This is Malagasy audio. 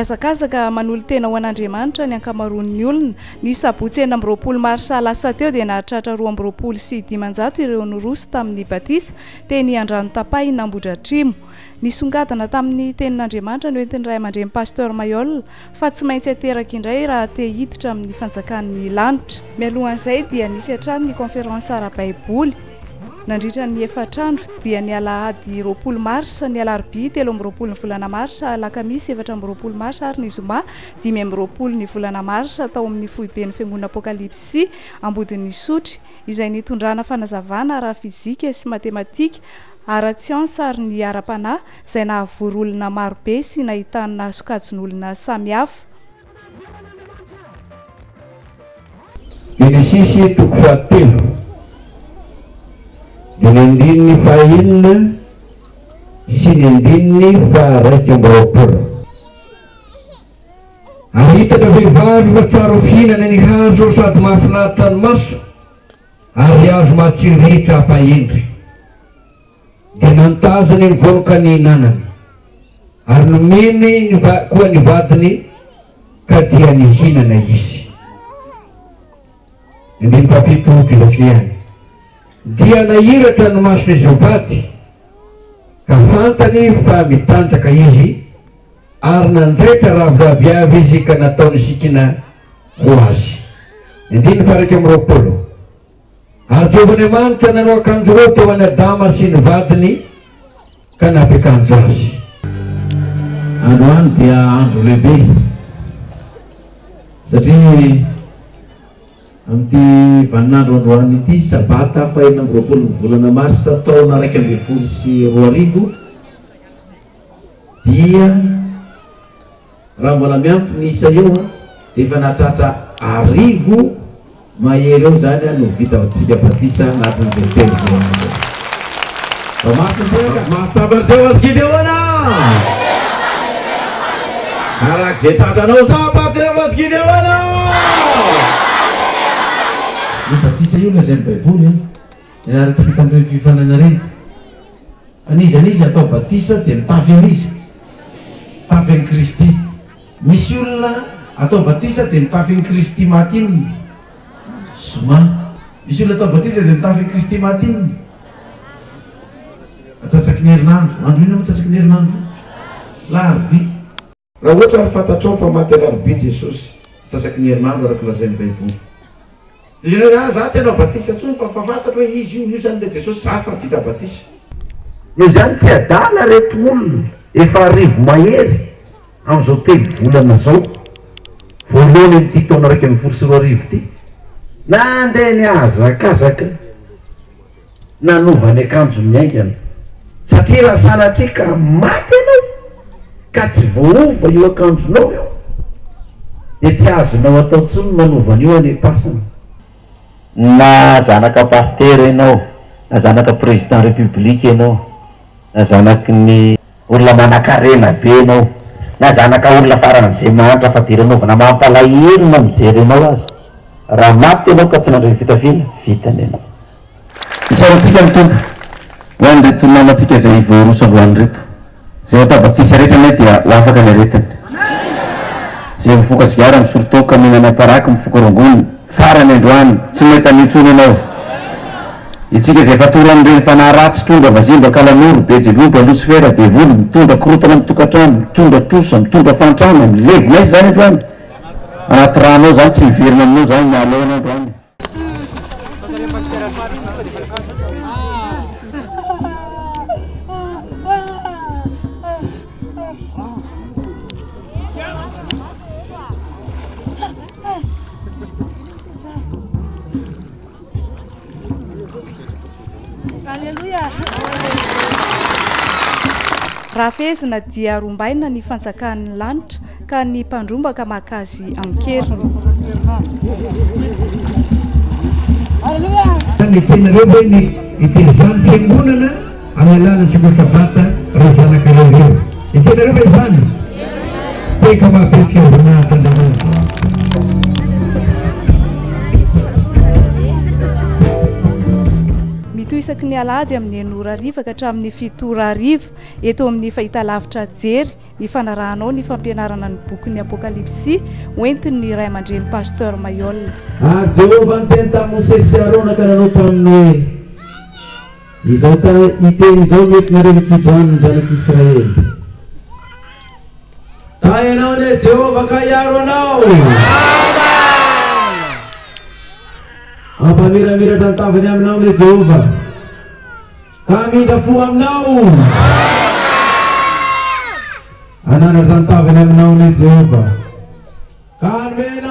Miazakazaka manolo tena ho an'Andriamanitra ny ankamaroan'ny olona. Ny sabotsy 4 marsa lasa teo dia nahatratra 2,9 ireo noroso tamin'ny batisa teny Andrano Tapay Nambodratrimo. Nisongadana tamin'ny tenin'Andriamanitra no entin'ny ray aman-dreny Pasteur Mayol fa tsy maintsy ateraka indray raha te hiditra amin'ny fanjakan'ny lanitra. Mialohan'izay dia nisy hatrany ny conférence ara-baiboly. Nandritra ny efatrandro dia ny alahady 20 marsa, ny alarobia 13 ny volana marsa, alakamisy 14 marsa ary ny zoma 15 ny volana marsa tao amin'ny foibe ny fiangonana Apokalipsy Ambodin'ny Sotry izay nitondrana fanazavana ara-fizika sy matematika, ara-tsiansa ary ny ara-panahy izay nahavory olona marobe sy nahitana sokajin'olona samihafa. Genesisy 3 ny andininy fahaenina sy ny andininy faha-20. Ary hitaka vehivavy fa tsara fihinana ny hazo sady mahafinaritra ny maso ary azo mahatsiritra hampahendry. Dia nantazany ny vonoka ny nanany ary nomeny koa ny vadiny ka dia nihinana izy. Andiny papito filatriany dia nahiratra ny masony Zobady ka fantany fa mitanjaka izy ary nanjaitra raha viaviavy izy ka nataony sikina ho azy. 20 ary Jehovah'Andriamanitra nanao akanjo roa teo any Adama sy ny vadiny ka nampiakanjo azy. Androany dia andro lehibe satria amin'ity vaninandro androany ity sabata fa 20 ny volana marsa taona 2024 dia raha mbola miampy ny isa eo dia efa nahatratra 1000 mahery eo zany no vita atsika batisa anatin'izay telo volana. Mahatsabary teo asikidehona arak'izay tratranao sabary teo asikidehona. Ny batisa io lazain'ny baiboly ianarantsika tamin'ireny fifanana reny. Anizy atao batisa dia mitafy an'izy, mitafy an'i Kristy. Misy olona atao batisa dia mitafy an'i Kristy matininy. Zoma. Misy olona atao batisa dia mitafy an'i Kristy matininy. Atsasaky ny herinandro. Andro ino atsasaky ny herinandro? Larobia. Raha ohatra fantatrao fa maty larobia Jesosy, atsasaky ny herinandro araka lazain'ny baiboly. Izy za tsy hanao batisa tsony fa fantatro hoe izy io zany le Jesosy za fa vita batisa. Io zany tsy adala reto olona efa 1000 mahery amin'izao telo volana zao voalohany amin'ity taona 2024 ity nandeha niazakazaka nanova ny akanjo miaingana satria raha sanatrika maty ianao ka tsy voova io akanjonao io dia tsy azonao atao tsony manova an'io any pasana. Na zanaka paster ianao, na zanaka président république ianao, na zanaky ny olona manan-karena be ianao, na zanaka olona faran'izay mantra fa diranaovana mampalahelo na mijery ianao azy, raha maty ianao ka tsy nandreny fitafina vitany ianao. Isarotsika mitombo ho an'reto namantsika izay voaroso androany reto, izay atao batisa rehetra ne dia ho afaka ny aretiny. Izay mifoka sigara misorotoka mihinana aparaky mifoka rongony farany androany tsy mety anitsony ianao. Itsika izay fatoro amin'ireny fanahy ratsy tondra vazimba kalanoro Beelzebub Lucifera devolo mitondra korotana mitokantrano mitondra trosa mitondra fantrana milevina izy zany androany anaty rano ao zany tsy miverina aminao zany mialoana androany. Raha fezina dia rombaina ny fanjakan'ny lanitra ka ny mpandrombaka makazy amikely. Ny tenareo hoe ny itelizany fiangonana amin'ny alalany sikosabata raha zanakareo reo. Itenareo hoe izany teka mahabetsika voninahitra Andriamanitra. Mitohy isaky ny alady amin'ny enora ariva ka hatramin'ny fitora ariva eto amin'ny fahitalavitra jery ny fanarahanao ny fampianarana ny boky ny apokalipsy hoentin'ny ray aman-dreny pasteur Mayol. Jehova ny teny tamin'ny Mosesy Arona ka nanao taminy izao iteny izao mety nareo fidohan'ny zanak'Israely. Ta ianao ne Jehova ka hiaro anao. Ampamiramiratra ny tavany aminao ne Jehova ka midra fo aminao. Ananatra ny tavany aminao ne Jehova ka hanome